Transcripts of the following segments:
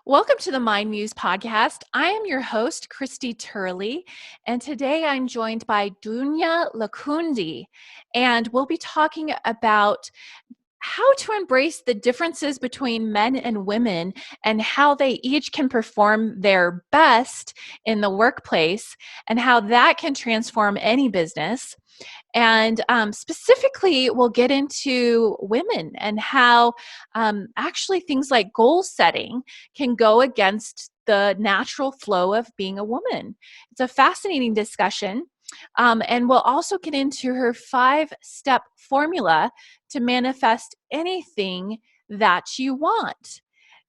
Welcome to the Mind Muse podcast. I am your host, Christy Turley, and today I'm joined by Dounia Lkoundi, and we'll be talking about how to embrace the differences between men and women and how they each can perform their best in the workplace and how that can transform any business. And specifically, we'll get into women and how actually things like goal setting can go against the natural flow of being a woman. It's a fascinating discussion. And we'll also get into her 5-step formula to manifest anything that you want.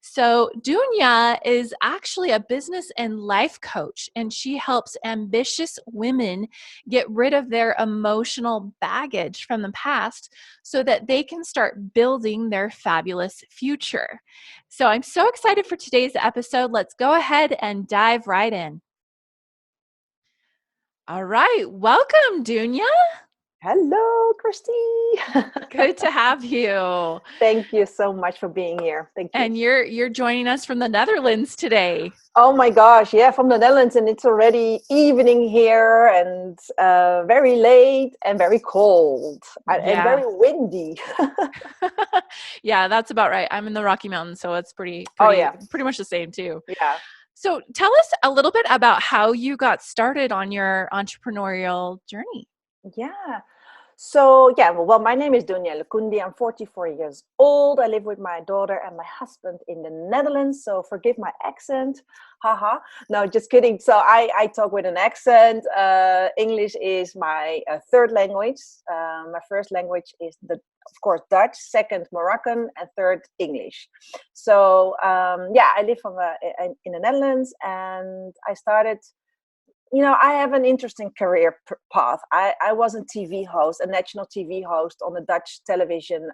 So, Dounia is actually a business and life coach, and she helps ambitious women get rid of their emotional baggage from the past so that they can start building their fabulous future. So, I'm so excited for today's episode. Let's go ahead and dive right in. All right, welcome, Dounia. Hello, Christy. Good to have you. Thank you so much for being here. Thank you. And you're joining us from the Netherlands today. Oh my gosh, yeah, from the Netherlands, and it's already evening here, and very late and very cold and Yeah. very windy. Yeah, that's about right. I'm in the Rocky Mountains, so it's pretty Oh pretty yeah, pretty much the same too. yeah. So tell us a little bit about how you got started on your entrepreneurial journey. Yeah. So yeah, well, my name is Dounia Lkoundi. I'm 44 years old. I live with my daughter and my husband in the Netherlands. So forgive my accent. Haha. No, just kidding. So I talk with an accent. English is my third language. My first language is of course, Dutch. Second, Moroccan, and third, English. So yeah, I live in the Netherlands, and I started. I have an interesting career path. I was a TV host, a national TV host on the Dutch television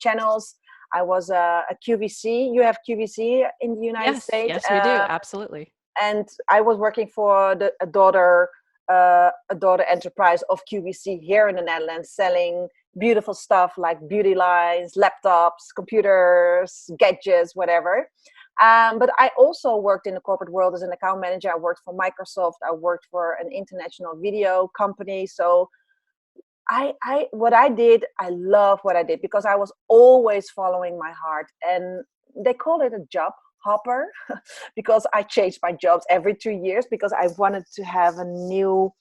channels. I was a QVC. You have QVC in the United Yes, States. yes, we do. Absolutely. And I was working for a daughter enterprise of QVC here in the Netherlands, selling beautiful stuff like beauty lines, laptops, computers, gadgets, whatever. But I also worked in the corporate world as an account manager. I worked for Microsoft. I worked for an international video company. So what I did, I love what I did because I was always following my heart. And they call it a job hopper because I changed my jobs every 2 years because I wanted to have a new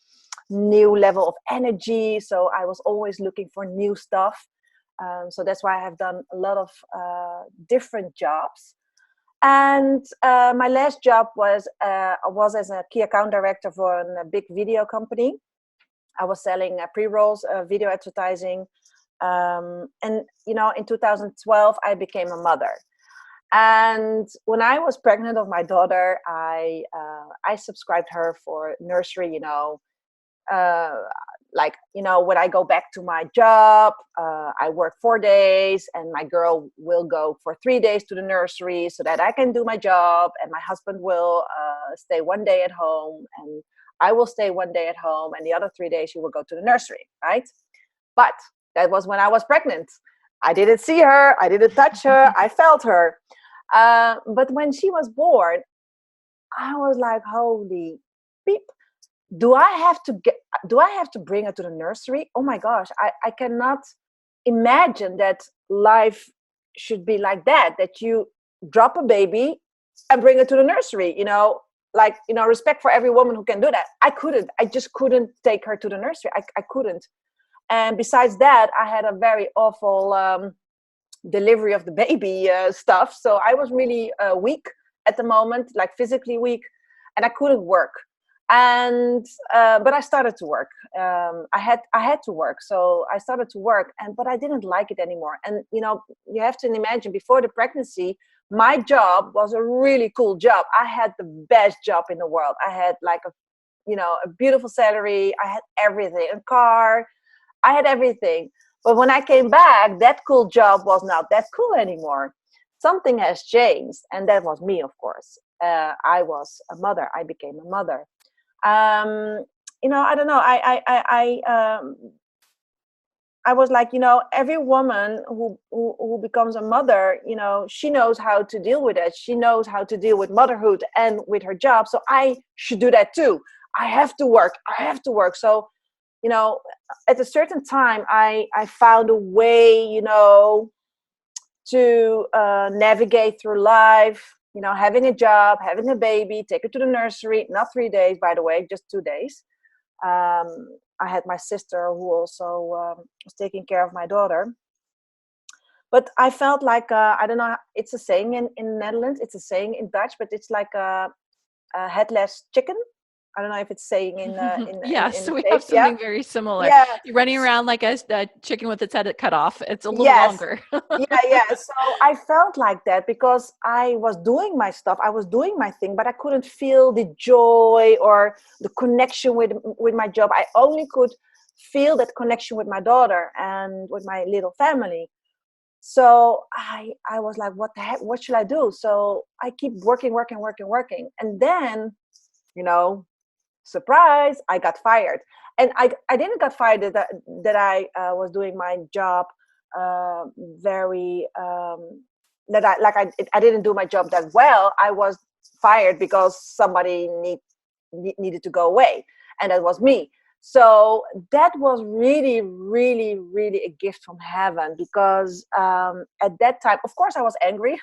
level of energy. So I was always looking for new stuff. So that's why I have done a lot of different jobs. And my last job was as a key account director for a big video company. I was selling pre-rolls, video advertising. And, in 2012, I became a mother. And when I was pregnant of my daughter, I subscribed her for nursery, uh, when I go back to my job, I work 4 days and my girl will go for 3 days to the nursery so that I can do my job, and my husband will stay one day at home, and I will stay one day at home, and the other 3 days he will go to the nursery, right? But that was when I was pregnant. I didn't see her, I didn't touch her, I felt her. But when she was born, I was like, holy beep. Do I have to bring her to the nursery? Oh my gosh, I cannot imagine that life should be like that you drop a baby and bring her to the nursery, respect for every woman who can do that. I just couldn't take her to the nursery. I couldn't. And besides that, I had a very awful delivery of the baby stuff. So I was really weak at the moment, like physically weak, and I couldn't work. And but I started to work. I had to work, so I started to work, but I didn't like it anymore. And you have to imagine, before the pregnancy, my job was a really cool job. I had the best job in the world. I had like a beautiful salary. I had everything, a car. I had everything. But when I came back, that cool job was not that cool anymore. Something has changed, and that was me, of course. I was a mother. I became a mother. I don't know. I was like, every woman who becomes a mother, she knows how to deal with it. She knows how to deal with motherhood and with her job. So I should do that too. I have to work. I have to work. So, at a certain time, I found a way, to navigate through life, having a job, having a baby, take her to the nursery, not 3 days, by the way, just 2 days. I had my sister who also was taking care of my daughter. But I felt like, I don't know, it's a saying in Netherlands, it's a saying in Dutch, but it's like a headless chicken. I don't know if it's saying in Yes, the we have States. Yeah. something very similar. Yeah. You're running around like a chicken with its head cut off. It's a little Yes. longer. Yeah. So I felt like that because I was doing my stuff, I was doing my thing, but I couldn't feel the joy or the connection with my job. I only could feel that connection with my daughter and with my little family. So I was like, what the heck? What should I do? So I keep working. And then, you know, surprise, I got fired. And I didn't get fired that I was doing my job uh, very I didn't do my job that well. I was fired because somebody needed to go away, and that was me. So that was really, really, really a gift from heaven, because at that time, of course, I was angry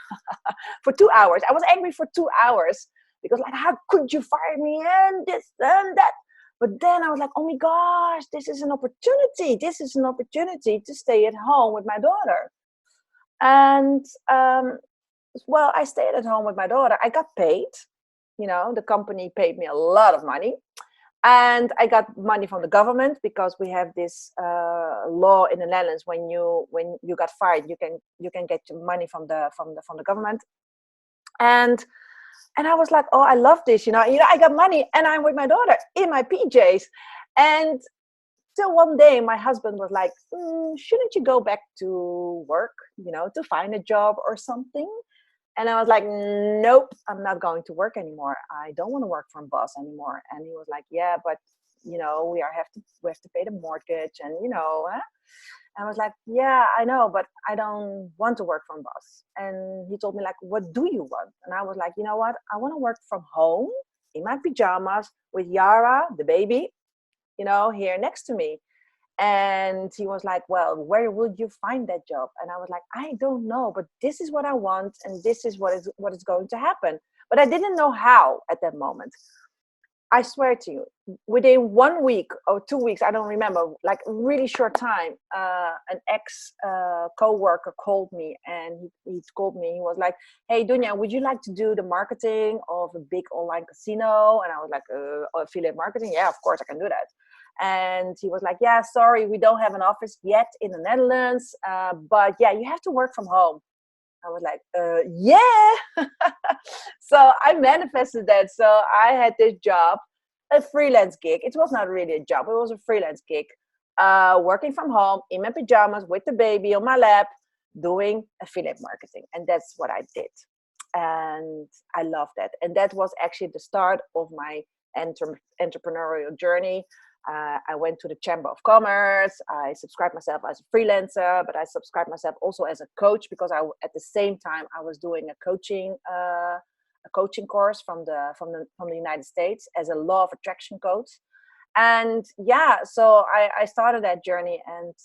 for 2 hours. I was angry for 2 hours because, like, how could you fire me and this and that? But then I was like, oh my gosh, this is an opportunity. This is an opportunity to stay at home with my daughter. And well, I stayed at home with my daughter. I got paid. The company paid me a lot of money. And I got money from the government, because we have this law in the Netherlands: when you got fired, you can get money from the government. And I was like, oh, I love this. I got money and I'm with my daughter in my PJs. And till one day, my husband was like, shouldn't you go back to work, to find a job or something? And I was like, nope, I'm not going to work anymore. I don't want to work for a boss anymore. And he was like, yeah, but we have to pay the mortgage, and I was like, yeah, I know, but I don't want to work for a boss. And he told me, like, what do you want? And I was like, you know what? I want to work from home in my pajamas with Yara, the baby, here next to me. And he was like, well, where will you find that job? And I was like, I don't know, but this is what I want, and this is what is going to happen. But I didn't know how at that moment. I swear to you, within 1 week or 2 weeks, I don't remember, like really short time, an ex co-worker called me, and he called me. He was like, hey, Dounia, would you like to do the marketing of a big online casino? And I was like, affiliate marketing? Yeah, of course I can do that. And he was like, yeah, sorry, we don't have an office yet in the Netherlands, but yeah, you have to work from home. I was like, yeah. So I manifested that. So I had this job, a freelance gig. It was not really a job. It was a freelance gig, working from home in my pajamas with the baby on my lap, doing affiliate marketing. And that's what I did. And I loved that. And that was actually the start of my entrepreneurial journey. I went to the Chamber of Commerce. I subscribed myself as a freelancer, but I subscribed myself also as a coach, because at the same time I was doing a coaching course from the United States as a law of attraction coach. And yeah, so I started that journey, and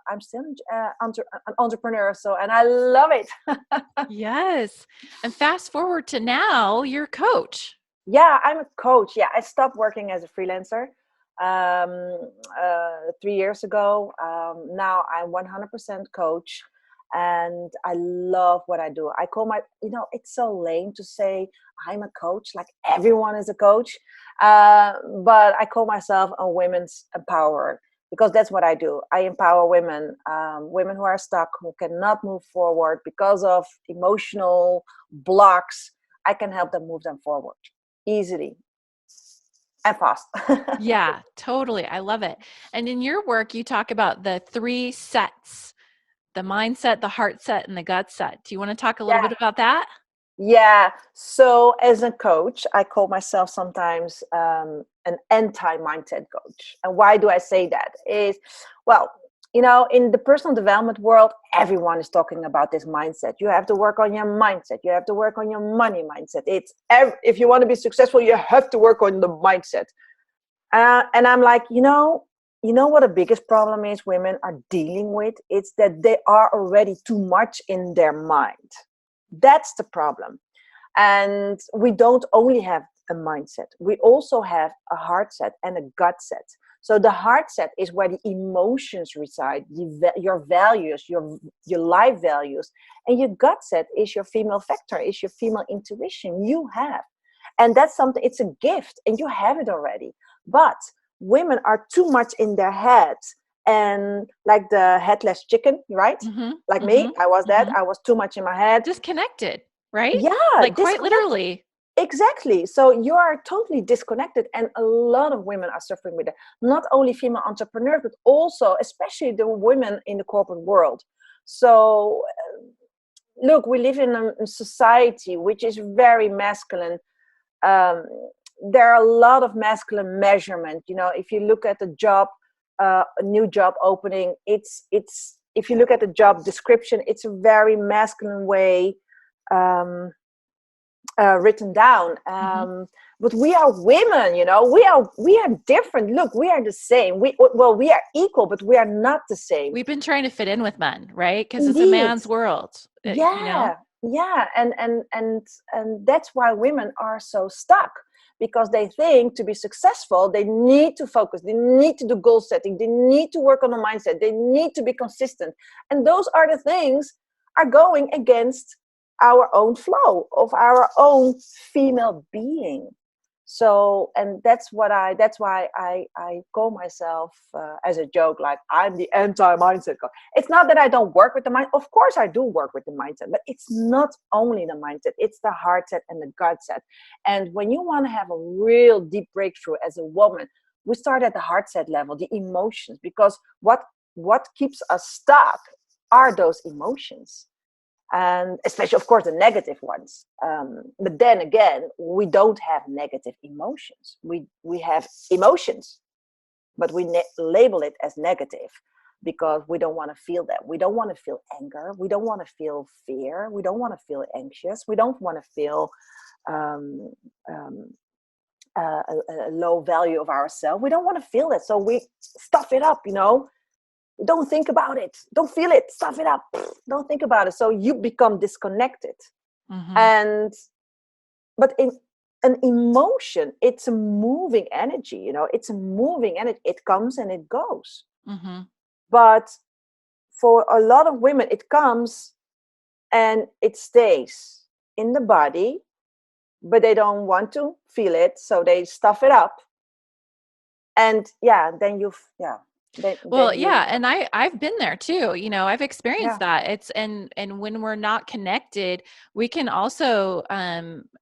I'm still an entrepreneur. So, and I love it. Yes. And fast forward to now, you're a coach. Yeah, I'm a coach. Yeah, I stopped working as a freelancer 3 years ago. Now I'm 100% coach, and I love what I do. I call it's so lame to say I'm a coach, like everyone is a coach, but I call myself a women's empowerer, because that's what I do. I empower women, women who are stuck, who cannot move forward because of emotional blocks. I can help them move them forward easily and fast. Yeah, totally. I love it. And in your work, you talk about the 3 sets: the mindset, the heart set, and the gut set. Do you want to talk a little Yeah. bit about that? Yeah. So as a coach, I call myself sometimes an anti-mindset coach. And why do I say that? Well, in the personal development world, everyone is talking about this mindset. You have to work on your mindset. You have to work on your money mindset. If you want to be successful, you have to work on the mindset. And I'm like, what the biggest problem is women are dealing with? It's that they are already too much in their mind. That's the problem. And we don't only have a mindset. We also have a heart set and a gut set. So the heart set is where the emotions reside, your values, your life values. And your gut set is your female factor, is your female intuition you have. And that's something, it's a gift and you have it already. But women are too much in their heads, and like the headless chicken, right? Mm-hmm. Like Mm-hmm. me, I was that. Mm-hmm. I was too much in my head. Disconnected, right? Yeah, Like quite literally. Exactly. So you are totally disconnected, and a lot of women are suffering with it. Not only female entrepreneurs, but also, especially the women in the corporate world. So, look, we live in a society which is very masculine. Um, there are a lot of masculine measurement. If you look at a new job opening, it's if you look at the job description, it's a very masculine way. Written down, but we are women. We are different. Look, we are the same. We are equal, but we are not the same. We've been trying to fit in with men, right? Because it's a Indeed. man's world. Yeah, and that's why women are so stuck, because they think to be successful they need to focus, they need to do goal setting, they need to work on the mindset, they need to be consistent, and those are the things are going against our own flow of our own female being. So, and that's why I call myself as a joke, like I'm the anti-mindset guy. It's not that I don't work with the mind. Of course I do work with the mindset, but it's not only the mindset, it's the heart set and the gut set. And when you want to have a real deep breakthrough as a woman, we start at the heart set level, the emotions, because what keeps us stuck are those emotions. And especially, of course, the negative ones. But then again, we don't have negative emotions. We have emotions, but we label it as negative because we don't want to feel that. We don't want to feel anger. We don't want to feel fear. We don't want to feel anxious. We don't want to feel a low value of ourselves. We don't want to feel that. So we stuff it up, Don't think about it. Don't feel it. Stuff it up. Don't think about it. So you become disconnected. Mm-hmm. But in an emotion, it's a moving energy. It's a moving energy. It comes and it goes. Mm-hmm. But for a lot of women, it comes and it stays in the body, but they don't want to feel it, so they stuff it up. And then Well, yeah, and I've been there too. I've experienced yeah, that. It's and when we're not connected, we can also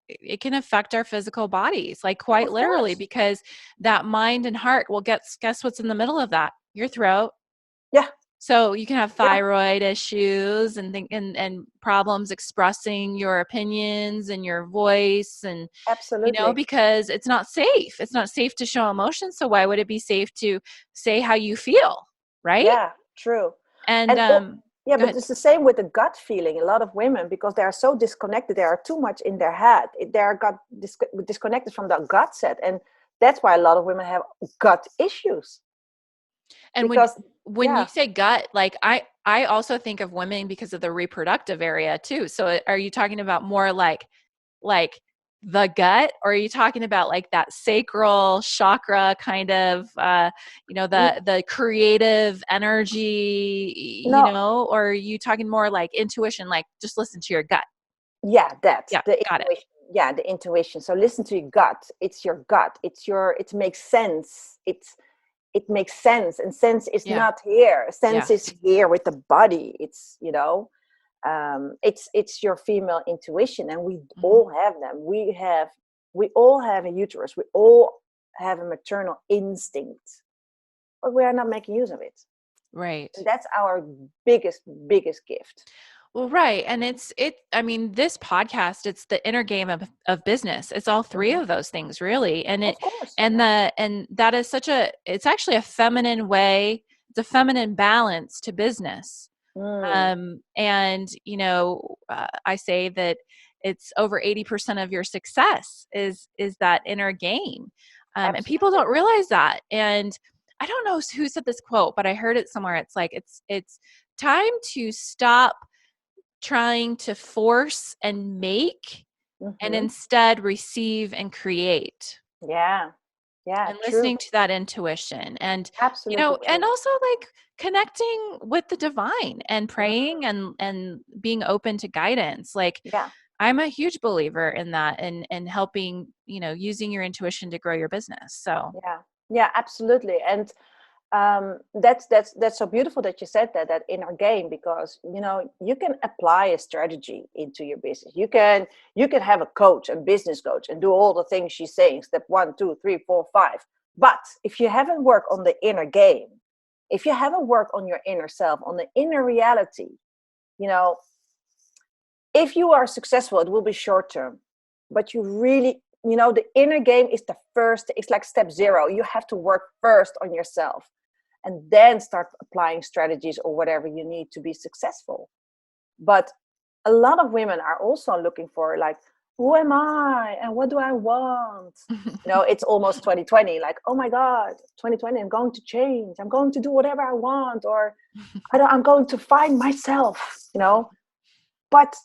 it can affect our physical bodies, like quite of literally, course. because that mind and heart will guess what's in the middle of that? Your throat. Yeah. So you can have Yeah, thyroid issues and problems expressing your opinions and your voice, and absolutely. because it's not safe. It's not safe to show emotion. So why would it be safe to say how you feel? Right. Yeah, true. And And yeah, go but ahead. it's the same with the gut feeling. A lot of women, because they are so disconnected, they are too much in their head. They are disconnected from the gut set, and that's why a lot of women have gut issues. And Because when you yeah, say gut, like I also think of women because of the reproductive area too. So are you talking about more like the gut, or are you talking about like that sacral chakra kind of the creative energy, no, or are you talking more like intuition, like just listen to your gut? yeah, that Yeah, the got it. intuition. Yeah, the intuition. So listen to your gut. It's your gut. It makes sense. It makes sense, and sense is Yeah, not here. yeah. Sense is here with the body. It's your female intuition, and we Hmm. all have them. We all have a uterus. We all have a maternal instinct, but we are not making use of it. Right. And that's our biggest gift. Well, right. And I mean, this podcast, it's the inner game of business. It's all three Mhm. of those things really. Of course. And that is it's actually a feminine way the feminine balance to business. Mm. And I say that it's over 80% of your success is that inner game. And people Absolutely. don't realize that. And I don't know who said this quote, but I heard it somewhere. It's like it's time to stop trying to force and make, and Mm-hmm. instead receive and create, Yeah. Yeah, and true. listening to that intuition. And Absolutely and true. also like connecting with the divine and Mm. praying and being open to guidance. Like, Yeah. I'm a huge believer in that, and helping, using your intuition to grow your business. So Yeah. Yeah, absolutely. And that's so beautiful that you said that inner game, because you can apply a strategy into your business. You can have a coach, a business coach, and do all the things she's saying, step 1 2 3 4 5. But if you haven't worked on the inner game, if you haven't worked on your inner self, on the inner reality, you know if you are successful, it will be short term. But you really, the inner game is the first. It's like step zero. You have to work first on yourself, and then start applying strategies or whatever you need to be successful. But a lot of women are also looking for, like, who am I and what do I want? It's almost 2020, like, oh my God, 2020, I'm going to change. I'm going to do whatever I want, or I'm going to find myself. But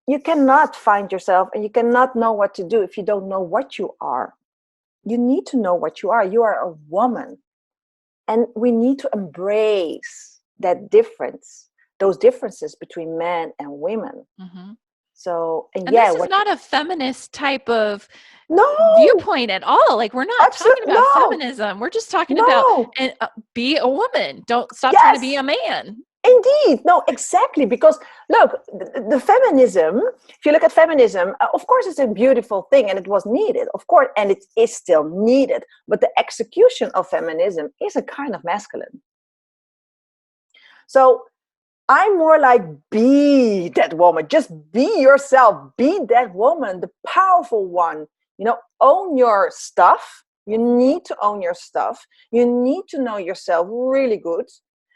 you cannot find yourself, and you cannot know what to do if you don't know what you are. You need to know what you are. You are a woman. And we need to embrace that difference, those differences between men and women. Mhm. So, and And yeah, this is what you, not a feminist type of no, viewpoint at all. Like, we're not talking absolutely, about no, feminism. We're just talking about, no, and be a woman. Don't stop trying to be yes. a man. Indeed, no, exactly. Because look, the feminism, if you look at feminism, of course, it's a beautiful thing and it was needed, of course, and it is still needed. But the execution of feminism is a kind of masculine. So I'm more like, be that woman, just be yourself, be that woman, the powerful one. Own your stuff. You need to own your stuff. You need to know yourself really good.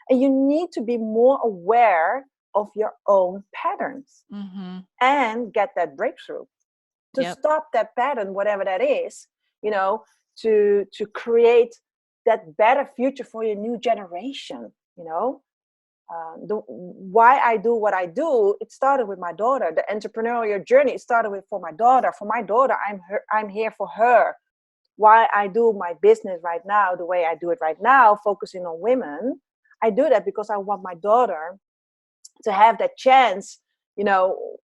And you need to be more aware of your own patterns Mhm. and get that breakthrough to Yep. stop that pattern, whatever that is, you know, to create that better future for your new generation. Why I do what I do, it started with my daughter. The entrepreneurial journey, it started with for my daughter. For my daughter, I'm here for her. Why I do my business right now, the way I do it right now, focusing on women, I do that because I want my daughter to have that chance, you know,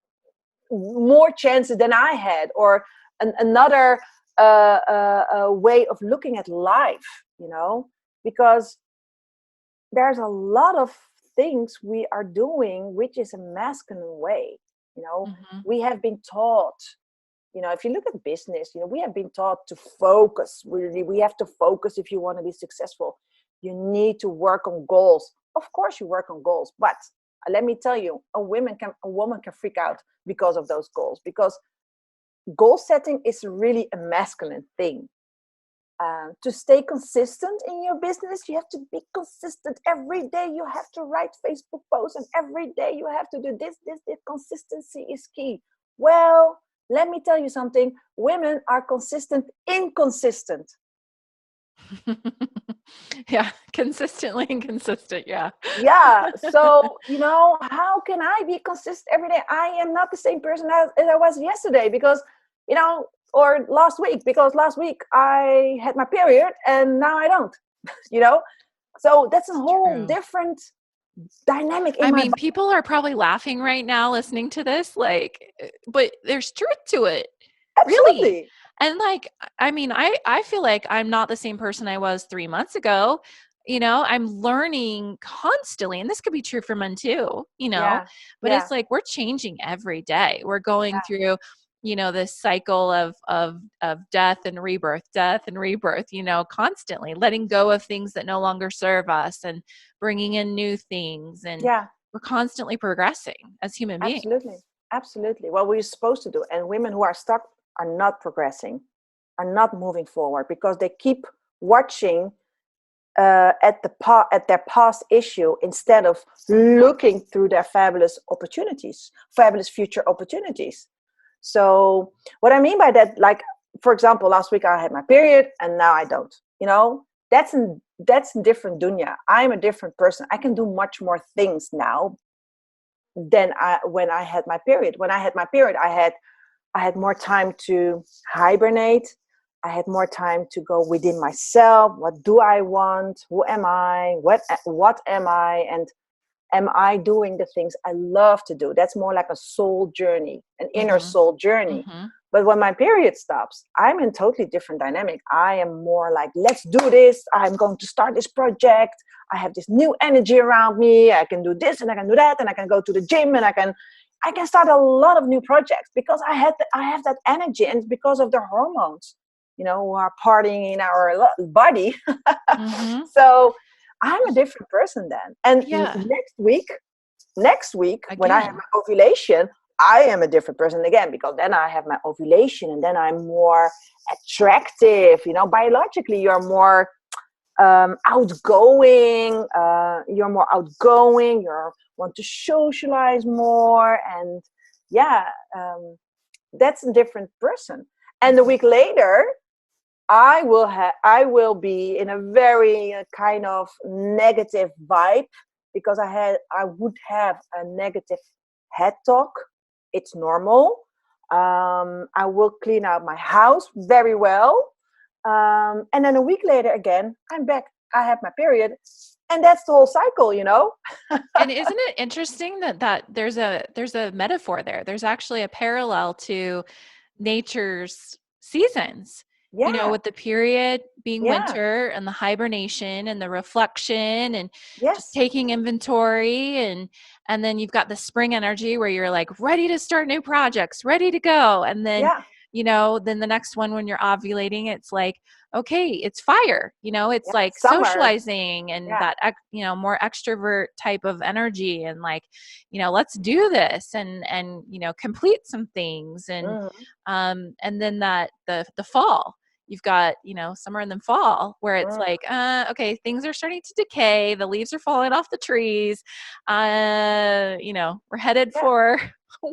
more chances than I had, or another way of looking at life, because there's a lot of things we are doing which is a masculine way. you know Mhm. we have been taught, if you look at business, we have been taught to focus. Really, we have to focus if you want to be successful. You need to work on goals. Of course you work on goals, but let me tell you, a woman can freak out because of those goals, because goal setting is really a masculine thing. To stay consistent in your business, you have to be consistent every day. You have to write Facebook posts, and every day you have to do this. Consistency is key. Well, let me tell you something. Women are consistent, inconsistent. Yeah, consistently inconsistent. Yeah. Yeah. So, how can I be consistent every day? I am not the same person as I was yesterday, because, or last week, because last week I had my period and now I don't, you know? So that's a It's whole true. different dynamic in I my mean, body. people are probably laughing right now listening to this, like, but there's truth to it, really. Absolutely. And like, I mean, I feel like I'm not the same person I was 3 months ago. I'm learning constantly, and this could be true for men too. Yeah. But Yeah. it's like we're changing every day. We're going through, this cycle of death and rebirth, constantly letting go of things that no longer serve us and bringing in new things, and Yeah. we're constantly progressing as human beings. Absolutely. Absolutely. What we're supposed to do. And women who are stuck are not progressing, are not moving forward, because they keep watching at their past issue instead of looking through their fabulous future opportunities. So what I mean by that, like for example, last week I had my period and now I don't. That's a different dunya. I'm a different person. I can do much more things now than when I had my period. When I had my period, I had more time to hibernate. I had more time to go within myself. What do I want? Who am I? What am I? And am I doing the things I love to do? That's more like a soul journey, an inner Mm-hmm. soul journey. Mm-hmm. But when my period stops, I'm in totally different dynamic. I am more like, let's do this. I'm going to start this project. I have this new energy around me. I can do this and I can do that, and I can go to the gym, and I can start a lot of new projects because I have that energy, and it's because of the hormones, who are partying in our body. Mm-hmm. So I'm a different person then. And Yeah. next week when I have Again. my ovulation, I am a different person again, because then I have my ovulation and then I'm more attractive. Biologically, you're more outgoing. You're more outgoing. You want to socialize more, and yeah, that's a different person. And a week later, I will be in a very kind of negative vibe, because I would have a negative head talk. It's normal. I will clean out my house very well. And then a week later again, I'm back. I have my period. And that's the whole cycle. And isn't it interesting that there's a metaphor there? There's actually a parallel to nature's seasons. Yeah, With the period being yeah, winter and the hibernation and the reflection and just yes, taking inventory, and then you've got the spring energy where you're like ready to start new projects, ready to go. And then, yeah, then the next one when you're ovulating, it's like, okay, it's fire, it's yeah. like Summer. socializing and Yeah, that, more extrovert type of energy, and like, let's do this and complete some things. mm, And then that the fall, you've got summer and then fall, where it's mm, like, okay, things are starting to decay, the leaves are falling off the trees, we're headed yeah, for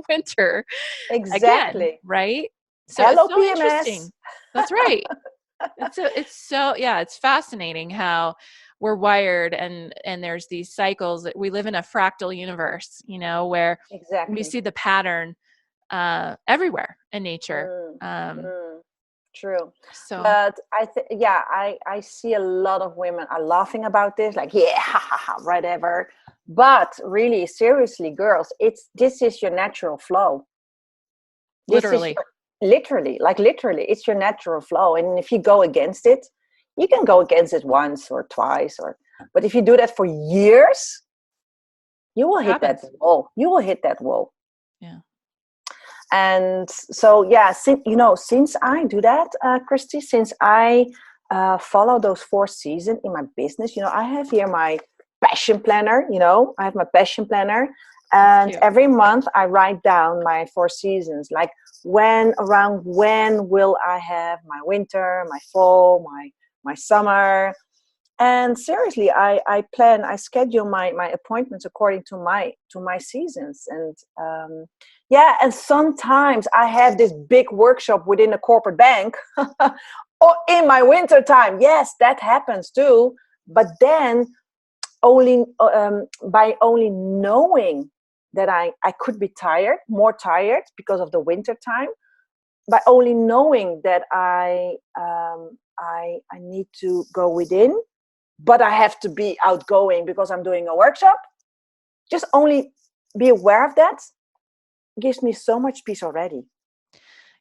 winter again, exactly. right? So it's Hello, so PMS. interesting. That's right. It's so yeah, it's fascinating how we're wired, and there's these cycles that we live in, a fractal universe, where we Exactly. see the pattern everywhere in nature. Mm, Um, mm, true. so But I see a lot of women are laughing about this, like, yeah, ha, ha, ha, whatever. But really, seriously, girls, this is your natural flow. This is literally, your literally, it's your natural flow. And if you go against it, you can go against it once or twice, but if you do that for years, you will it hit that happens. wall. You will hit that wall. Yeah. And so yeah, since I do that, Christy, since I follow those 4 seasons in my business, I have here my passion planner. I have my passion planner, That's and cute. every month I write down my 4 seasons, like when will I have my winter, my fall, my summer. And seriously, I schedule my appointments according to my seasons. And yeah, and sometimes I have this big workshop within a corporate bank or in my winter time. Yes, that happens too. But then only by only knowing that I could be more tired because of the winter time, by only knowing that I need to go within, but I have to be outgoing because I'm doing a workshop. Just only be aware of that gives me so much peace already.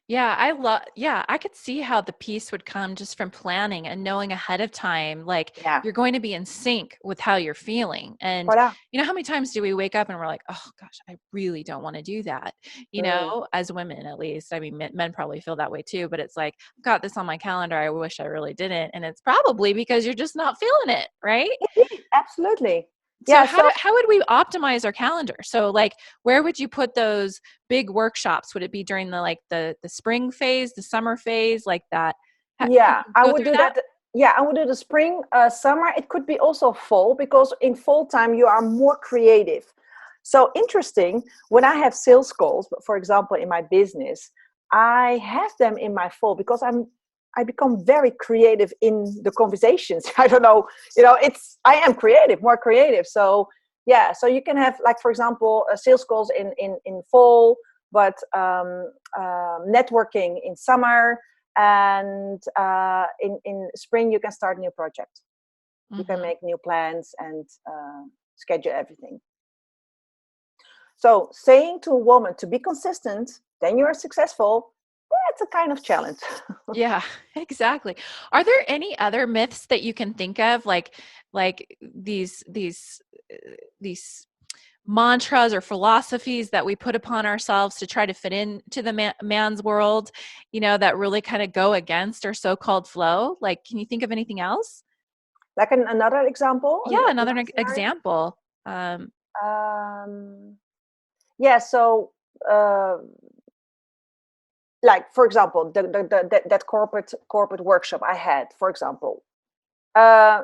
Yeah, I could see how the peace would come just from planning and knowing ahead of time, like Yeah. you're going to be in sync with how you're feeling. And Voilà. how many times do we wake up and we're like, oh gosh, I really don't want to do that, Mm. as women, at least. I mean, men probably feel that way too, but it's like, I've got this on my calendar. I wish I really didn't. And it's probably because you're just not feeling it, right? Indeed, absolutely. So Yeah. how So how would we optimize our calendar? So like, where would you put those big workshops? Would it be during the spring phase, the summer phase, like that? Can yeah, you I go would through do that? that. I would do the spring, summer. It could be also fall, because in fall time you are more creative. So interesting, when I have sales calls, but for example, in my business, I have them in my fall because I become very creative in the conversations. I don't know, I am creative, more creative. So yeah, so you can have, like, for example, sales calls in fall, but networking in summer, and in spring you can start a new project. You can Mm-hmm. make new plans and schedule everything. So saying to a woman to be consistent, then you're successful, that's a kind of challenge. Yeah, exactly. Are there any other myths that you can think of, like these mantras or philosophies that we put upon ourselves to try to fit into the man's world, that really kind of go against our so-called flow? Like, can you think of anything else? Like another example, Yeah, another another scenario. example. Um, Um, yeah, so uh, like, for example, that corporate workshop I had, for example, uh,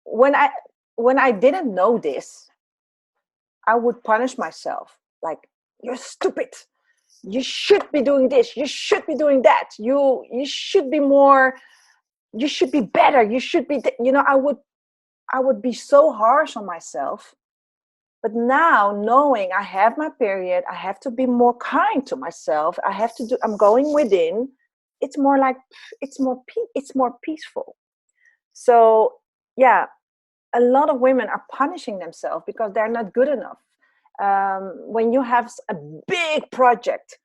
when I didn't know this, I would punish myself. Like, you're stupid. You should be doing this. You should be doing that. You should be more. You should be better. You should be. I would be so harsh on myself. But now, knowing I have my period, I have to be more kind to myself. I have to do. I'm going within. It's more like, it's more peaceful. So yeah, a lot of women are punishing themselves because they're not good enough. When you have a big project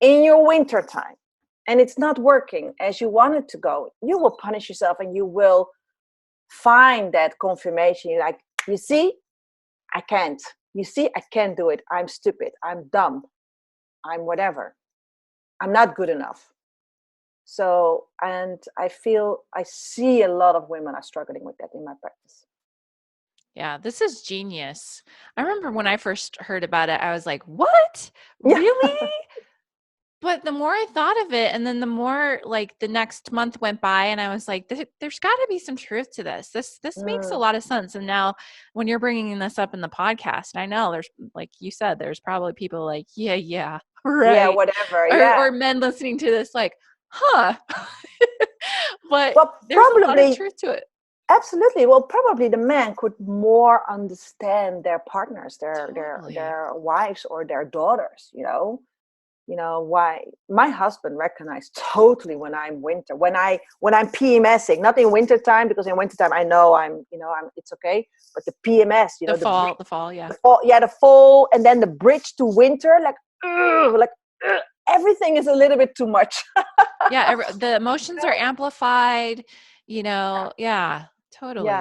in your winter time and it's not working as you want it to go, you will punish yourself, and you will find that confirmation. You're like, you see, I can't. You see, I can't do it. I'm stupid. I'm dumb. I'm whatever. I'm not good enough. So, and I see a lot of women are struggling with that in my practice. yeah, this is genius. I remember when I first heard about it, I was like, what? Yeah. Really? But the more I thought of it, and then the more, like, the next month went by, and I was like, there's got to be some truth to this. This makes a Mm, lot of sense. And now, when you're bringing this up in the podcast, I know there's, like you said, there's probably people like, yeah, yeah, right, whatever. or Yeah. men listening to this, like, huh. But Well, there's a lot of probably, truth to it. absolutely. Well, probably the men could more understand their partners, Totally. their wives or their daughters. Why my husband recognized totally when I'm winter, when I'm PMSing, not in winter time, because in winter time I know I'm it's okay, but the PMS, The fall, yeah. the fall, yeah, the fall, and then the bridge to winter, like, ugh, like ugh, everything is a little bit too much. Yeah, the emotions are amplified, yeah, Yeah. totally.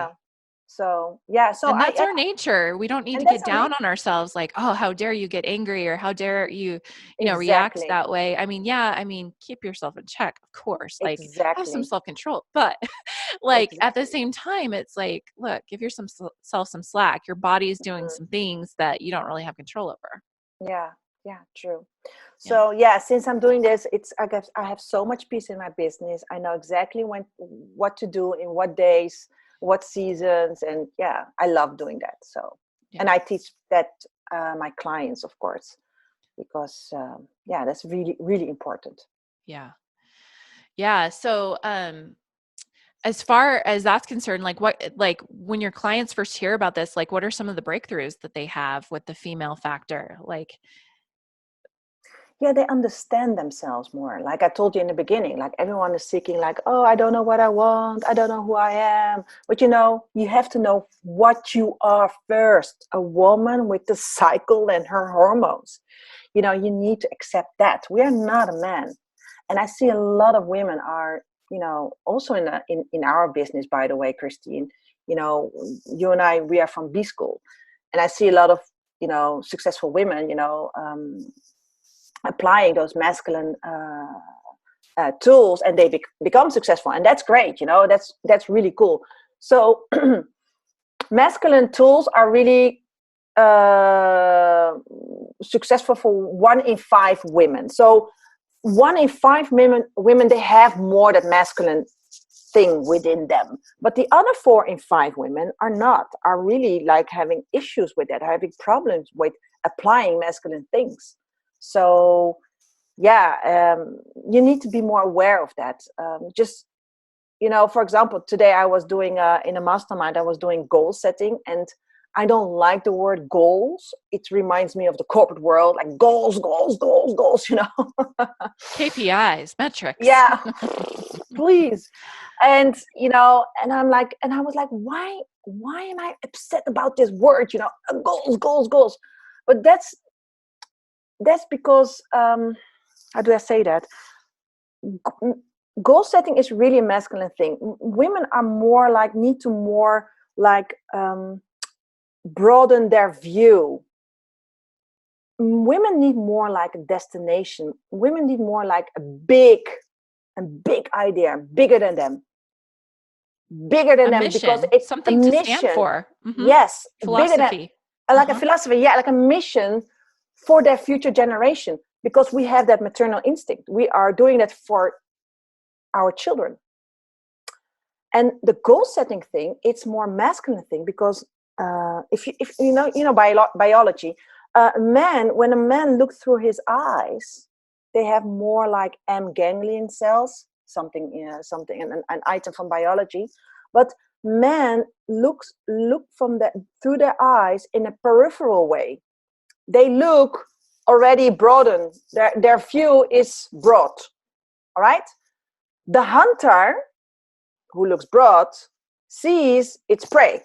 So yeah, so And that's I our nature. We don't need to and get that's our down on nature. ourselves like, oh, how dare you get angry, or how dare you, react Exactly. that way. I mean, yeah, keep yourself in check, of course. Like, have some Exactly. self-control. But like, at the Exactly. same time, it's like, look, give yourself some slack. Your body is doing Mhm. some things that you don't really have control over. Yeah, yeah, true. Yeah. So yeah, since I'm doing this, it's I guess I have so much peace in my business. I know exactly what to do in what days, what seasons, and yeah, I love doing that. So, Yeah. and I teach that my clients, of course, because yeah, that's really really important. Yeah. Yeah. So, as far as that's concerned, like when your clients first hear about this, like, what are some of the breakthroughs that they have with the female factor? Like, Yeah, they understand themselves more. Like I told you in the beginning, like everyone is seeking, like, oh, I don't know what I want, I don't know who I am. But you have to know what you are first. A woman with the cycle and her hormones. You need to accept that. We are not a man. And I see a lot of women are, also in our business, by the way, Christine, you and I, we are from B school. And I see a lot of, successful women, applying those masculine tools, and they become successful, and that's great. That's really cool. So masculine tools are really successful for 1 in 5 women. So 1 in 5 women, they have more that masculine thing within them. But the other 4 in 5 women are really like having issues with that, having problems with applying masculine things. So you need to be more aware of that. Just, for example, today I was doing in a mastermind, I was doing goal setting, and I don't like the word goals. It reminds me of the corporate world, like goals, goals, goals, goals, KPIs, metrics. Yeah, please. And, and and I was like, why am I upset about this word, goals, goals, goals. But that's because, how do I say that? Goal setting is really a masculine thing. Women are more like, need to more like, broaden their view. Women need more like a destination. Women need more like a big idea, bigger than them. A Because mission, it's a something to stand mission. for. Mm-hmm. Yes, bigger than, Philosophy. like a philosophy, like a mission for their future generation. Because we have that maternal instinct. We are doing that for our children. And the goal setting thing, it's more masculine thing, because if you know biology, when a man looks through his eyes, they have more like M ganglion cells, something an item from biology. But men look through their eyes in a peripheral way. They look already broadened. Their view is broad. All right. The hunter, who looks broad, sees its prey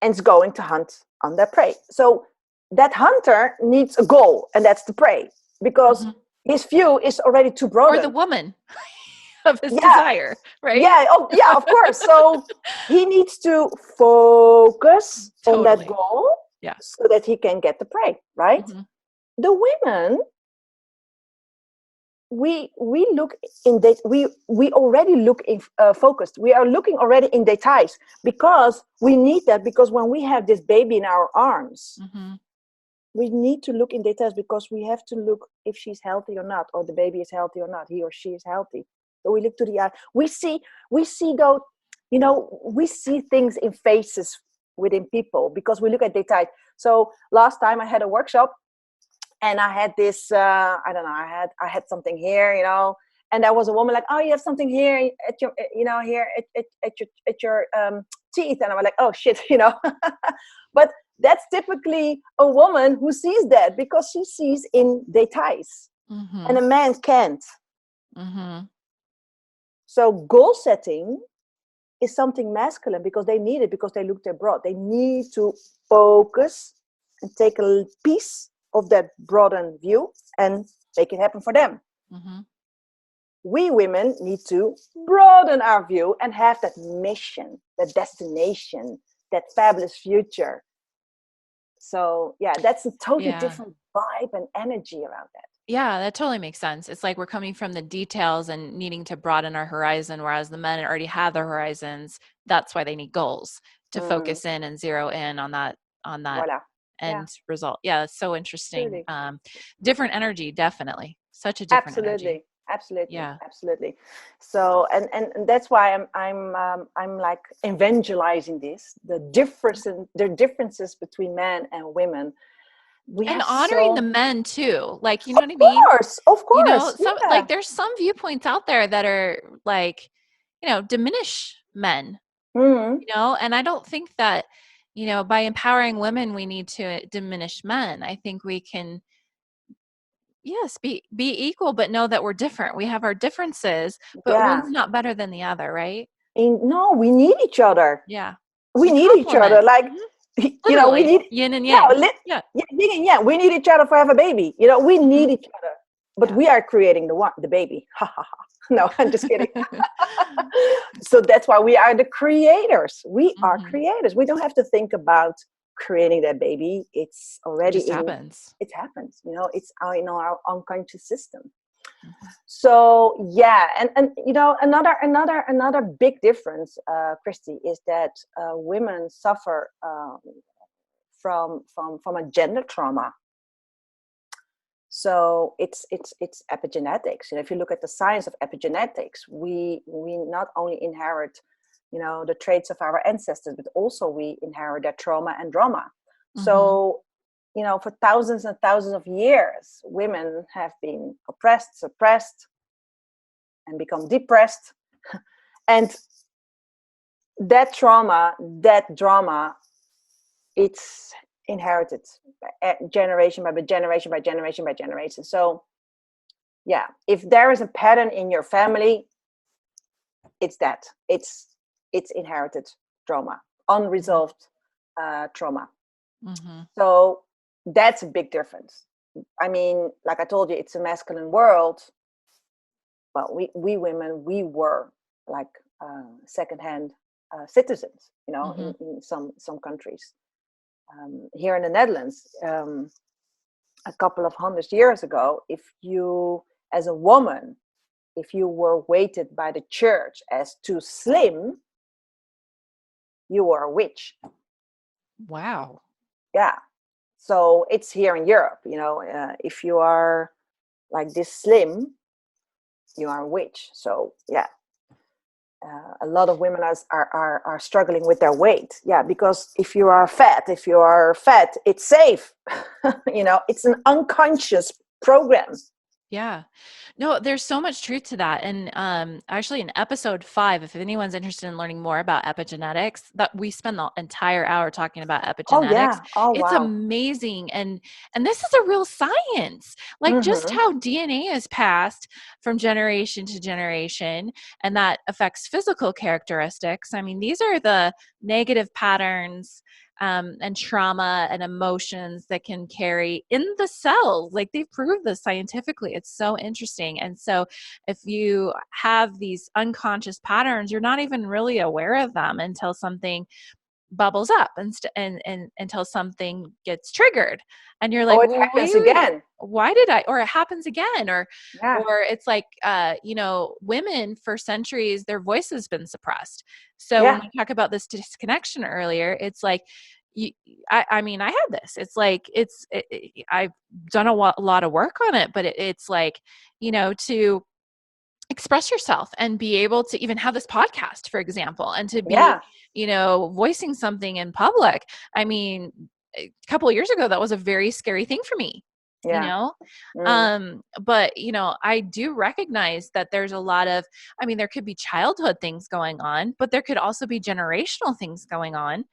and is going to hunt on their prey. So that hunter needs a goal, and that's the prey, because his view is already too broad. Or the woman of his Yeah. desire, right? Yeah. Oh, yeah, of course. So he needs to focus on that goal, so that he can get the prey, right? Mm-hmm. The women, we look in that we already look in focused. We are looking already in details, because we need that, because when we have this baby in our arms, we need to look in details, because we have to look if she's healthy or not, or the baby is healthy or not, he or she is healthy. So we look to the eye. We see though, we see things in faces within people, because we look at details. So last time I had a workshop, and I had this, I don't know, I had something here, and there was a woman like, oh, you have something here at your, here at your teeth. And I was like, oh shit, But that's typically a woman who sees that, because she sees in details, and a man can't. So goal setting is something masculine, because they need it, because they look abroad. They need to focus and take a piece of that broadened view and make it happen for them. We women need to broaden our view and have that mission, that destination, that fabulous future. So that's a totally different vibe and energy around that. Yeah, that totally makes sense. It's like we're coming from the details and needing to broaden our horizon, whereas the men already have their horizons. That's why they need goals to focus in and zero in on that Voila. end result. Yeah, it's so interesting. Absolutely. Different energy, definitely. Such a different energy. Absolutely. Yeah. Absolutely. So and that's why I'm like evangelizing this, the differences between men and women. And honoring the men too. Like, you know what I mean? Of course. Some like there's some viewpoints out there that are like, diminish men. And I don't think that, by empowering women we need to diminish men. I think we can be equal, but know that we're different. We have our differences, but one's not better than the other, right? No, we need each other. Yeah. We need each other. Like, literally, we need yin and yang. Yin and yang. We need each other for have a baby. We need each other. But we are creating the baby. Ha ha ha. No, I'm just kidding. So that's why we are the creators. We are creators. We don't have to think about creating that baby. It's already happens. It happens. It's in our unconscious system. So and another big difference, Christy, is that women suffer from a gender trauma. So it's epigenetics. If you look at the science of epigenetics, we not only inherit, the traits of our ancestors, but also we inherit their trauma and drama. Mm-hmm. So, for thousands and thousands of years, women have been oppressed, suppressed, and become depressed. And that trauma, that drama, it's inherited generation by generation by generation by generation. So yeah, if there is a pattern in your family, it's that it's inherited trauma, unresolved trauma. Mm-hmm. So that's a big difference. I mean, like I told you, it's a masculine world. Well, we women, we were like secondhand citizens, Mm-hmm. in some countries. Here in the Netherlands, a couple of hundred years ago, if you, as a woman, if you were weighted by the church as too slim, you were a witch. Wow. Yeah. So it's here in Europe, if you are like this slim, you are a witch. So yeah, a lot of women are struggling with their weight. Yeah, because if you are fat, it's safe. It's an unconscious program. Yeah. No, there's so much truth to that. And actually in episode 5, if anyone's interested in learning more about epigenetics, that we spend the entire hour talking about Oh epigenetics. yeah. Oh It's wow. amazing. And this is a real science. Like just Mm-hmm. how DNA is passed from generation to generation, and that affects physical characteristics. I mean, these are the negative patterns and trauma and emotions that can carry in the cell. Like they've proved this scientifically. It's so interesting. And so if you have these unconscious patterns, you're not even really aware of them until something bubbles up and until something gets triggered and you're Oh, like, it well, happens wait, again. why did I, or it happens again, Yeah. or it's like women for centuries their voice has been suppressed. So when Yeah. we talk about this disconnection earlier, it's like you, I mean I had this, it's like I've done a lot of work on it, but it's like to express yourself and be able to even have this podcast, for example, and to be, Yeah. voicing something in public. I mean, a couple of years ago, that was a very scary thing for me, you Yeah. know? Mm. But, I do recognize that there's a lot of, I mean, there could be childhood things going on, but there could also be generational things going on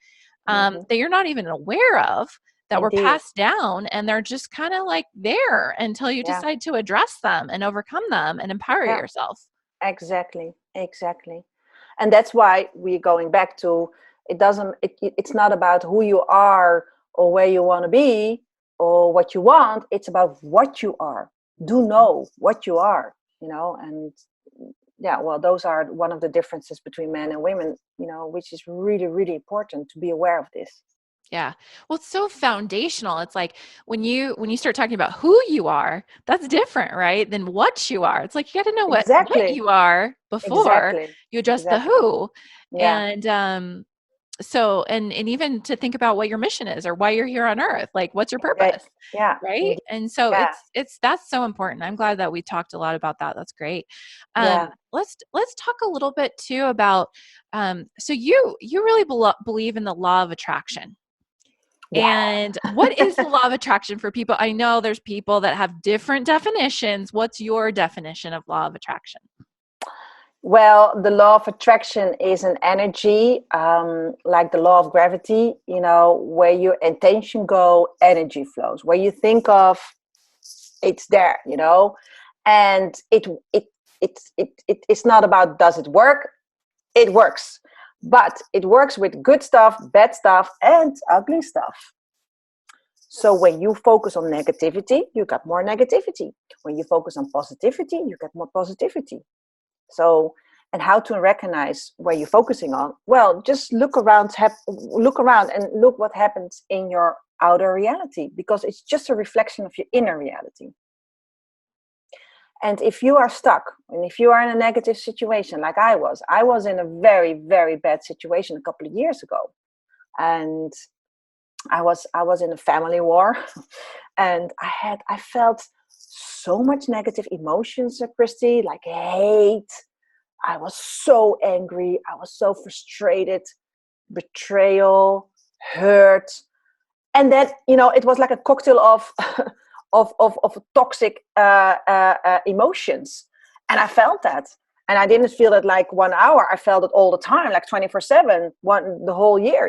Mm-hmm. that you're not even aware of, that were Indeed. passed down, and they're just kind of like there until you Yeah. decide to address them and overcome them and empower Yeah. yourself. Exactly. Exactly. And that's why we're going back to, it's not about who you are or where you want to be or what you want. It's about what you are. Do know what you are, and yeah, well, those are one of the differences between men and women, which is really, really important to be aware of this. Yeah. Well, it's so foundational. It's like when you start talking about who you are, that's different, right? Than what you are. It's like you got to know what Exactly. you are before Exactly. you address the Exactly. who. Yeah. And so and even to think about what your mission is or why you're here on earth, like what's your Right. purpose? Yeah. Right? Indeed. And so Yeah. it's that's so important. I'm glad that we talked a lot about that. That's great. Yeah. Let's talk a little bit too about so you really believe in the law of attraction. Yeah. And what is the law of attraction for people? I know there's people that have different definitions. What's your definition of law of attraction? Well, the law of attraction is an energy, like the law of gravity, where your intention go, energy flows. Where you think of, it's there, and it's not about does it work? It works. But it works with good stuff, bad stuff, and ugly stuff. So when you focus on negativity, you got more negativity. When you focus on positivity, you get more positivity. So, and how to recognize where you're focusing on? Well, just look around and look what happens in your outer reality, because it's just a reflection of your inner reality. And if you are stuck, and if you are in a negative situation, like I was in a very, very bad situation a couple of years ago, and I was in a family war, and I felt so much negative emotions, Christy, like hate. I was so angry. I was so frustrated, betrayal, hurt. And that, it was like a cocktail of of toxic emotions. And I felt that. And I didn't feel it like 1 hour. I felt it all the time, like 24/7, the whole year,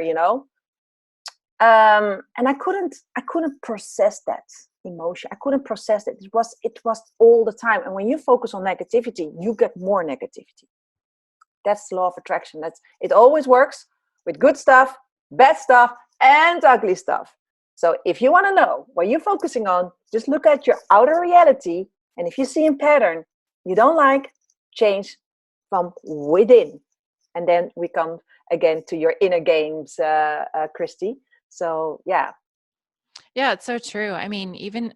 and I couldn't process that emotion. I couldn't process it. It was all the time. And when you focus on negativity, you get more negativity. That's the law of attraction. It always works with good stuff, bad stuff, and ugly stuff. So if you want to know what you're focusing on, just look at your outer reality. And if you see a pattern you don't like, change from within. And then we come again to your inner games, Christy. So yeah. Yeah, it's so true. I mean, even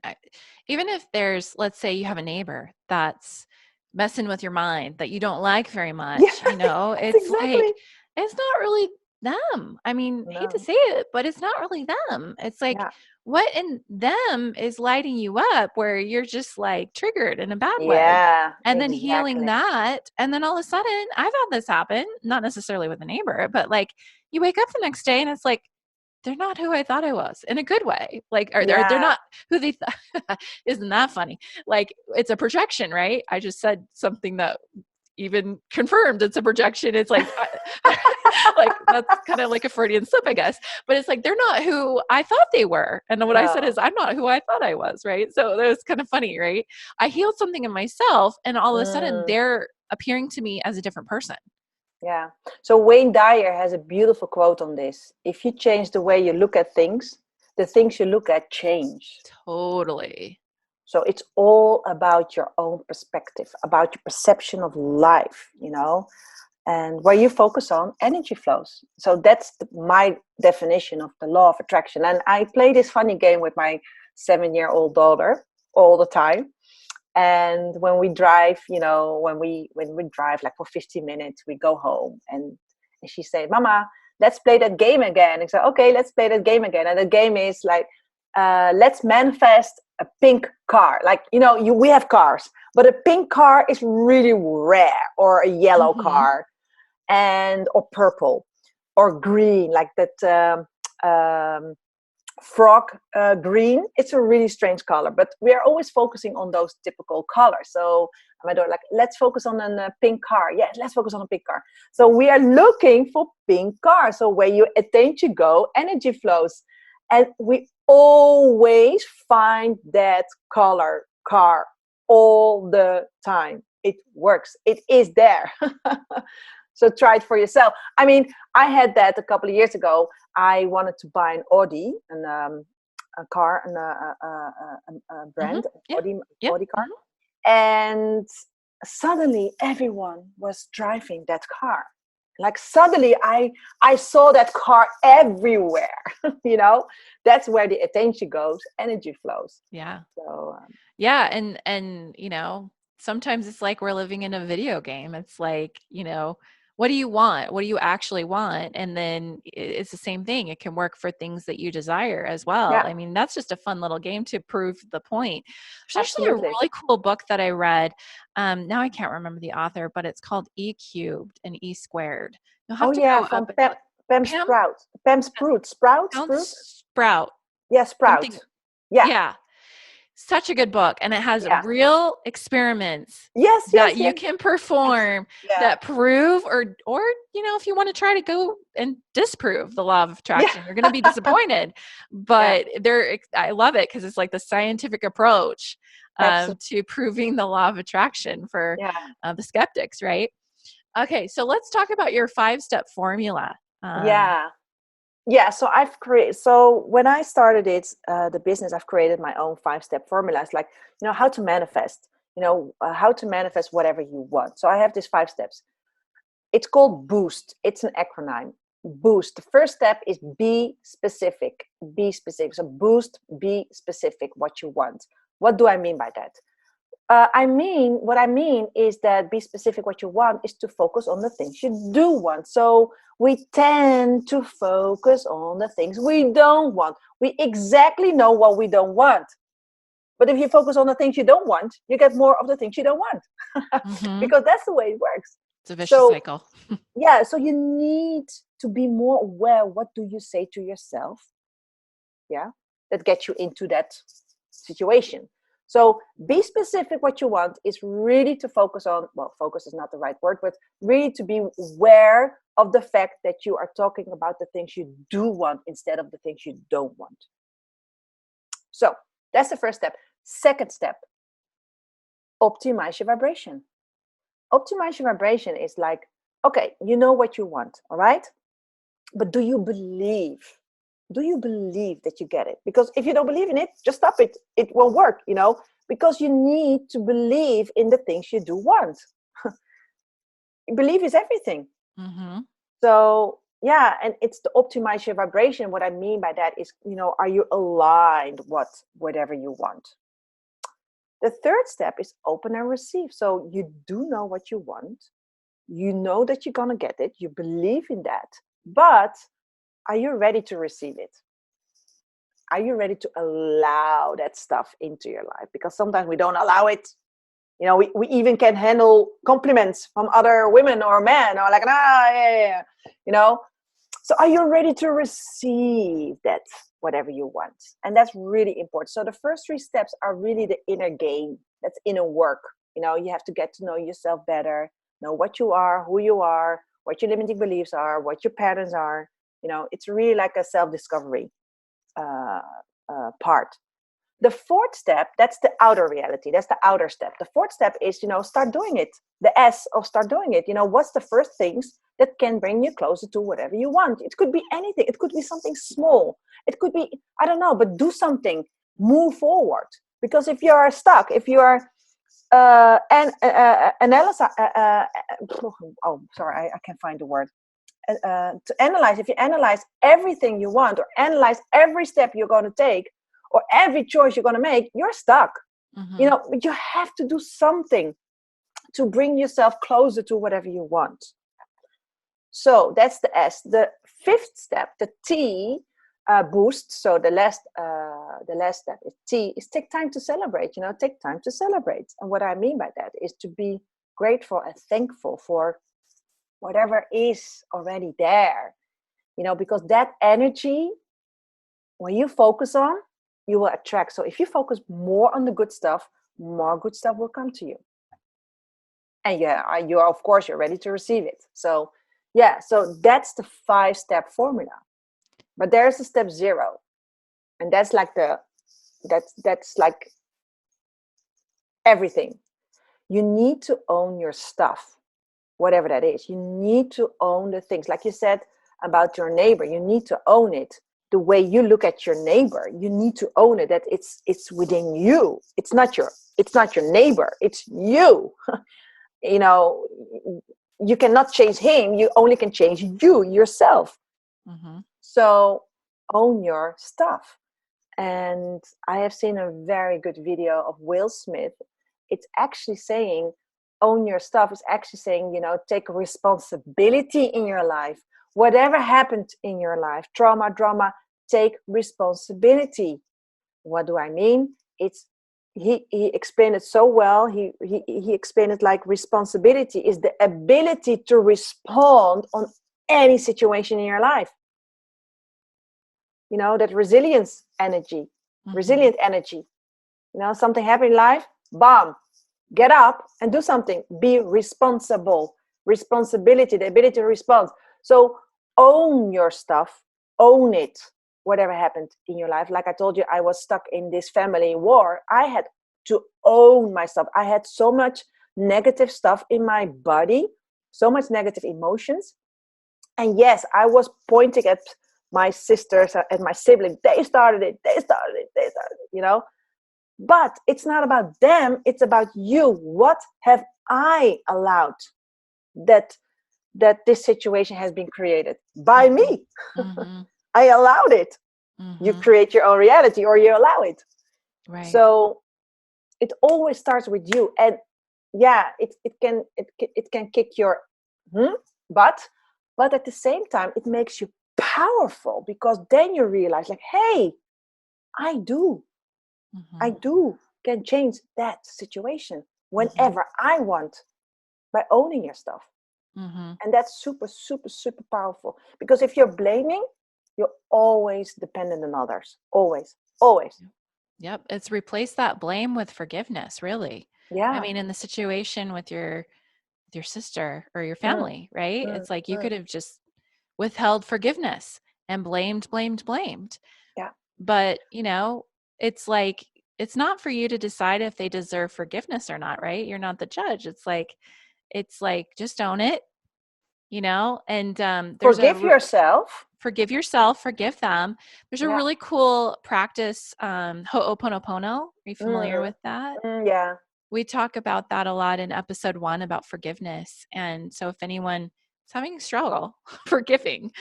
if there's, let's say you have a neighbor that's messing with your mind that you don't like very Yeah, much, yes, it's like exactly. it's not really them. I mean, hate to No. say it, but it's not really them. It's like Yeah. what in them is lighting you up where you're just like triggered in a bad way. Yeah, And then healing exactly. that, and then all of a sudden, I've had this happen, not necessarily with a neighbor, but like you wake up the next day and it's like they're not who I thought I was in a good way. Like, or they're Yeah. not who they thought. Isn't that funny? Like, it's a projection, right? I just said something that even confirmed it's a projection. It's like, like that's kind of like a Freudian slip, I guess. But it's like they're not who I thought they were, and what I said No. is I'm not who I thought I was, right? So that was kind of funny, right? I healed something in myself, and all of a sudden Mm, they're appearing to me as a different person. yeah. So Wayne Dyer has a beautiful quote on this. If you change the way you look at things, the things you look at change. Totally. So it's all about your own perspective, about your perception of life, and where you focus on, energy flows. So that's my definition of the law of attraction. And I play this funny game with my 7-year-old daughter all the time. And when we drive, when we drive like for 15 minutes, we go home, and she say, "Mama, let's play that game again." I say, "Okay, let's play that game again." And the game is like, let's manifest a pink car. Like, we have cars, but a pink car is really rare, or a yellow Mm-hmm. car, or purple, or green, like that. Frog green. It's a really strange color, but we are always focusing on those typical colors. So my daughter, like, let's focus on a pink car. Yes, let's focus on a pink car. So we are looking for pink cars. So where you attain to go, energy flows, and we always find that color car all the time. It works. It is there. So try it for yourself. I mean, I had that a couple of years ago. I wanted to buy an Audi, a car, a Mm-hmm. brand, Yeah. Audi, Yeah. Audi car, Mm-hmm. and suddenly everyone was driving that car. Like suddenly, I saw that car everywhere. That's where the attention goes, energy flows. Yeah. So Yeah, and sometimes it's like we're living in a video game. It's like, what do you want? What do you actually want? And then it's the same thing. It can work for things that you desire as well. yeah, I mean, that's just a fun little game to prove the point. There's actually a absolutely. really cool book that I read. Now I can't remember the author, but it's called E Cubed and E Squared. You'll have Oh to yeah, go up from and Pam, look. Pam Pam Sprout, Pam Sprout, Sprout. Sprout, Yeah, Sprout. something. Yeah, Yeah, such a good book, and it has yeah. real experiments Yes, yes, that you yes. can perform Yeah, that prove or if you want to try to go and disprove the law of yeah, attraction, you're going to be disappointed. yeah. But I love it because it's like the scientific approach Absolutely. to proving the law of attraction for Yeah, the skeptics, right? Okay, so let's talk about your 5-step formula. yeah, yeah. So I've created. So when I started the business, I've created my own 5-step formula. It's like, how to manifest. How to manifest whatever you want. So I have these 5 steps. It's called Boost. It's an acronym. Boost. The first step is be specific. Be specific. So Boost, be specific what you want. What do I mean by that? What I mean is that be specific what you want is to focus on the things you do want. So we tend to focus on the things we don't want. We exactly know what we don't want. But if you focus on the things you don't want, you get more of the things you don't want. Mm-hmm. Because that's the way it works. It's a vicious So cycle. yeah, so you need to be more aware. What do you say to yourself? Yeah, that gets you into that situation. So be specific what you want is really to focus on, well, focus is not the right word, but really to be aware of the fact that you are talking about the things you do want instead of the things you don't want. So that's the first step. Second step, optimize your vibration. Optimize your vibration is like, okay, you know what you want, all right? But do you believe? Do you believe that you get it? Because if you don't believe in it, just stop it. It won't work, because you need to believe in the things you do want. Belief is everything. Mm-hmm. So yeah, and it's to optimize your vibration. What I mean by that is, are you aligned whatever you want? The third step is open and receive. So you do know what you want. You know that you're going to get it. You believe in that. But are you ready to receive it? Are you ready to allow that stuff into your life? Because sometimes we don't allow it. We even can handle compliments from other women or men, or like, yeah. So are you ready to receive that, whatever you want? And that's really important. So the first three steps are really the inner game. That's inner work. You have to get to know yourself better, know what you are, who you are, what your limiting beliefs are, what your patterns are. It's really like a self-discovery part. The fourth step, that's the outer reality. That's the outer step. The fourth step is, start doing it. The S of start doing it. What's the first things that can bring you closer to whatever you want? It could be anything. It could be something small. It could be, I don't know, but do something. Move forward. Because if you're stuck, if you are sorry, I can't find the word. To analyze, if you analyze everything you want or analyze every step you're going to take or every choice you're going to make, you're stuck. Mm-hmm. But you have to do something to bring yourself closer to whatever you want. So that's the S. The fifth step, the T, boost. So the last step is T, is take time to celebrate. Take time to celebrate. And what I mean by that is to be grateful and thankful for whatever is already there. Because that energy, when you focus on, you will attract. So if you focus more on the good stuff, more good stuff will come to you. And yeah, of course, you're ready to receive it. So yeah, so that's the 5-step formula. But there's a step 0. And that's like that's like everything. You need to own your stuff, whatever that is. You need to own the things. Like you said about your neighbor, you need to own it. The way you look at your neighbor, you need to own it, that it's within you. It's not your neighbor, it's you. You cannot change him, you only can change you yourself. Mm-hmm. So own your stuff. And I have seen a very good video of Will Smith. It's actually saying own your stuff. Is actually saying, take responsibility in your life. Whatever happened in your life, trauma, drama, take responsibility. What do I mean? He explained it so well. He explained it like responsibility is the ability to respond on any situation in your life. That resilience energy, resilient energy. Something happened in life, bam, get up and do something. Be responsible. Responsibility, the ability to respond. So own your stuff, own it, whatever happened in your life. Like I told you, I was stuck in this family war. I had to own myself. I had so much negative stuff in my body, so much negative emotions. And yes, I was pointing at my sisters and my siblings. They started it. But it's not about them. It's about you. What have I allowed that this situation has been created by me? Mm-hmm. I allowed it. Mm-hmm. You create your own reality, or you allow it. Right. So it always starts with you. And yeah, it can kick your butt, but at the same time, it makes you powerful, because then you realize, like, hey, I do. Mm-hmm. I do. can change that situation Mm-hmm. whenever I want by owning your stuff. Mm-hmm. And that's super, super, super powerful. Because if you're blaming, you're always dependent on others. Always, always. Yep. It's replace that blame with forgiveness, really. I Yeah. mean, in the situation with your sister or your Mm, family, right? mm, It's like you mm. could have just withheld forgiveness and blamed. Yeah. But, it's like it's not for you to decide if they deserve forgiveness or not, right? You're not the judge. It's like just own it, and there's Forgive yourself. forgive yourself, forgive them. There's a Yeah. really cool practice, Ho'oponopono. Are you familiar Mm, with that? yeah. We talk about that a lot in episode 1 about forgiveness. And so if anyone is having a struggle forgiving,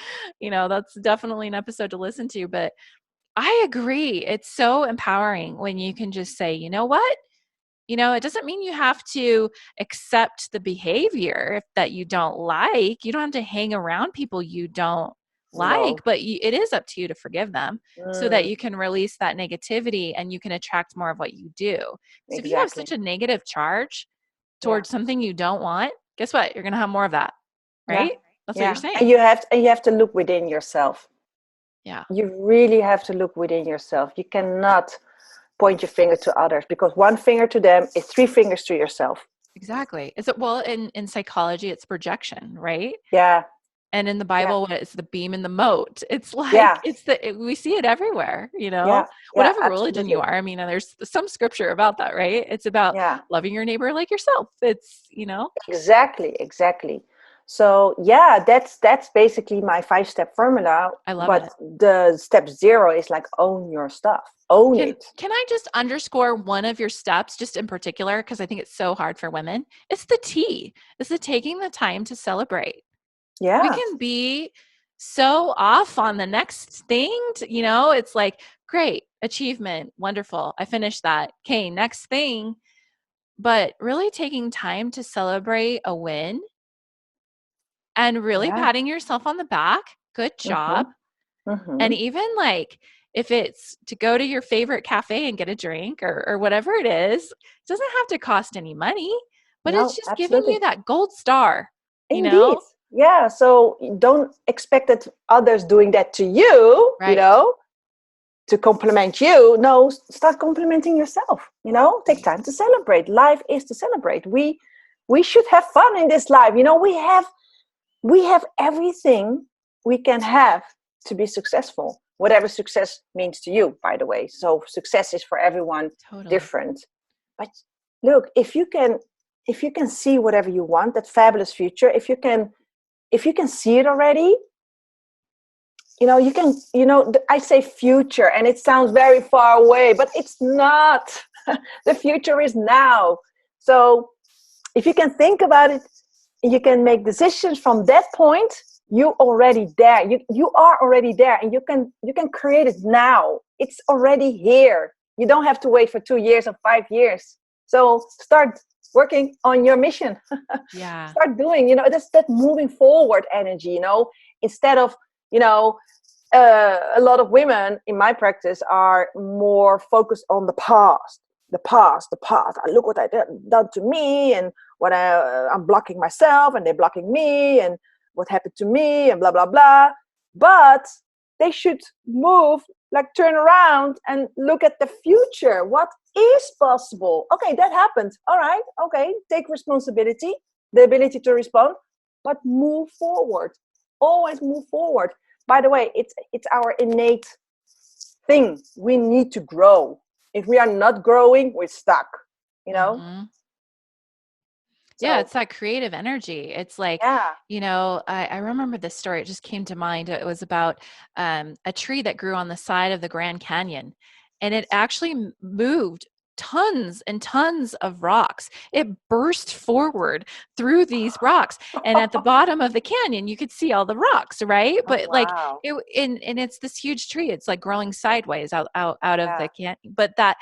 that's definitely an episode to listen to. But I agree. It's so empowering when you can just say, you know what? It doesn't mean you have to accept the behavior that you don't like. You don't have to hang around people you don't like, No. but it is up to you to forgive them so that Mm, you can release that negativity and you can attract more of what you do. Because if you have such exactly. a negative charge Yeah. towards something you don't want, guess what? You're going to have more of that, Yeah. right? That's what you're Yeah. saying. And you have to look within yourself. Yeah, You really have to look within yourself. You cannot point your finger to others, because one finger to them is three fingers to yourself. exactly. Well, in psychology, it's projection, right? Yeah. And in the Yeah. Bible, what it's the beam and the moat. It's like Yeah. we see it everywhere, Yeah. Yeah. whatever religion you Absolutely. are. I mean, there's some scripture about that, right? It's about Yeah. loving your neighbor like yourself. It's, Exactly. Exactly. So yeah, that's basically my 5-step formula. I love But it. the step 0 is like, own your stuff. Own Can it. can I just underscore one of your steps just in particular because I think it's so hard for women? It's the T. It's the taking the time to celebrate. We Yeah. can be so off on the next thing, it's like, great, achievement, wonderful. I finished that. Okay, next thing. But really taking time to celebrate a win and really Yeah. patting yourself on the back. Good job. Mm-hmm. Mm-hmm. And even like if it's to go to your favorite cafe and get a drink or whatever it is, it doesn't have to cost any money, but it's No, just giving you absolutely. that gold star, you Indeed. know? Yeah. So don't expect that others doing that to you, Right. to compliment you. No, start complimenting yourself. Take Right. time to celebrate. Life is to celebrate. We should have fun in this life. We have everything we can have to be successful. Whatever success means to you, by the way. So success is for everyone Totally. different. But look, if you can see whatever you want, that fabulous future, if you can see it already, you can, I say future and it sounds very far away, but it's not. The future is now. So if you can think about it, you can make decisions from that point. You already there. You are already there, and you can create it now. It's already here. You don't have to wait for 2 years or 5 years. So start working on your mission. Yeah. Start doing, that's that moving forward energy, instead of, you know a lot of women in my practice are more focused on the past, the past. Look what I done to me, and what I'm blocking myself, and they're blocking me, and what happened to me, and blah blah blah. But they should move, like turn around and look at the future. What is possible? Okay, that happened. All right. Okay, take responsibility, the ability to respond, but move forward. Always move forward. By the way, it's our innate thing. We need to grow. If we are not growing, we're stuck. You know. Mhm. Yeah, So it's that creative energy. It's like, yeah. I remember this story. It just came to mind. It was about a tree that grew on the side of the Grand Canyon, and it actually moved tons and tons of rocks. It burst forward through these rocks, and at the bottom of the canyon, you could see all the rocks, right? Oh But like wow. and it's this huge tree. It's like growing sideways out of Yeah. the canyon. But that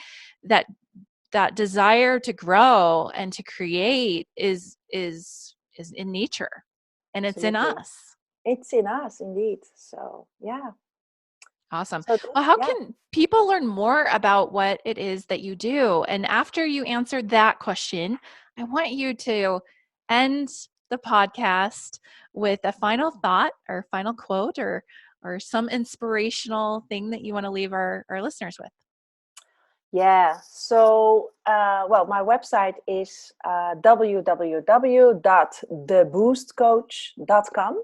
that desire to grow and to create is in nature and it's in Absolutely. us. It's in us indeed. So yeah. Awesome. So Well, how yeah. can people learn more about what it is that you do? And after you answered that question, I want you to end the podcast with a final thought or final quote or some inspirational thing that you want to leave our listeners with. Yeah. So, well, my website is www.theboostcoach.com.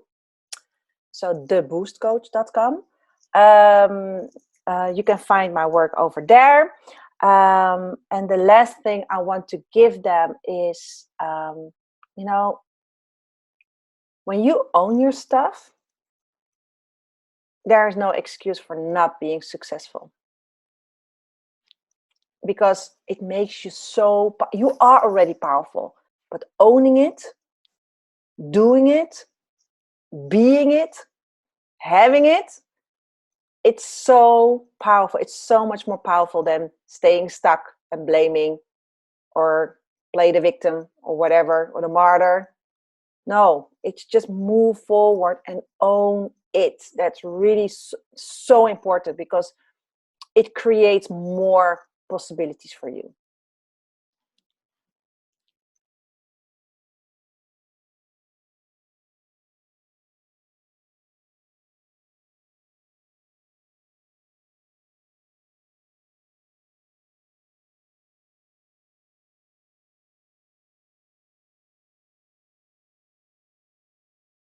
So, theboostcoach.com. You can find my work over there. And the last thing I want to give them is, you know, when you own your stuff, there is no excuse for not being successful, because it makes you so you are already powerful, but owning it, doing it, being it, having it, it's so powerful. It's so much more powerful than staying stuck and blaming or play the victim or whatever, or the martyr. No, it's just move forward and own it. That's really so important, because it creates more possibilities for you.